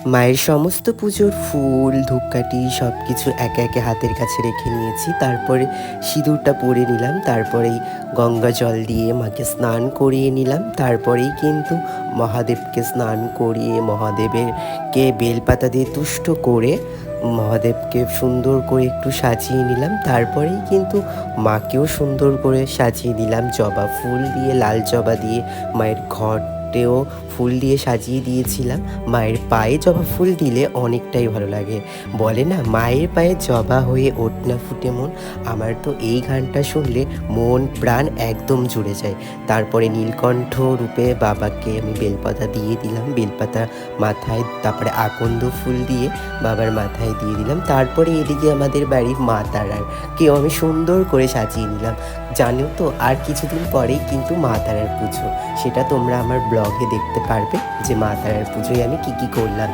মায়ের সমস্ত পুজোর ফুল, ধূপকাঠি সবকিছু একে, একে হাতের কাছে রেখে নিয়েছি। তারপরে সিঁদুরটা পরে নিলাম। তারপরেই গঙ্গা জল দিয়ে মাকে স্নান করিয়ে নিলাম। তারপরেই কিন্তু মহাদেবকে স্নান করিয়ে মহাদেবেরকে বেলপাতা দিয়ে তুষ্ট করে মহাদেবকে সুন্দর করে একটু সাজিয়ে নিলাম। তারপরেই কিন্তু মাকেও সুন্দর করে সাজিয়ে দিলাম জবা ফুল দিয়ে, লাল জবা দিয়ে। মায়ের ঘটেও ফুল দিয়ে সাজিয়ে দিয়েছিলাম। মায়ের পায়ে জবা ফুল দিলে অনেকটাই ভালো লাগে। বলে না, মায়ের পায়ে জবা হয়ে ওঠ না ফুটে মন। আমার তো এই গানটা শুনলে মন প্রাণ একদম জুড়ে যায়। তারপরে নীলকণ্ঠ রূপে বাবাকে আমি বেলপাতা দিয়ে দিলাম। বেলপাতা মাথায়, তারপরে আকন্দ ফুল দিয়ে বাবার মাথায় দিয়ে দিলাম। তারপরে এদিকে আমাদের বাড়ির মা তারাকেও আমি সুন্দর করে সাজিয়ে নিলাম। জানো তো, আর কিছুদিন পরেই কিন্তু মা তারার পুজো। সেটা তোমরা আমার ব্লগে দেখতে পারবে যে মা তারার পুজোয় আমি কি কি করলাম।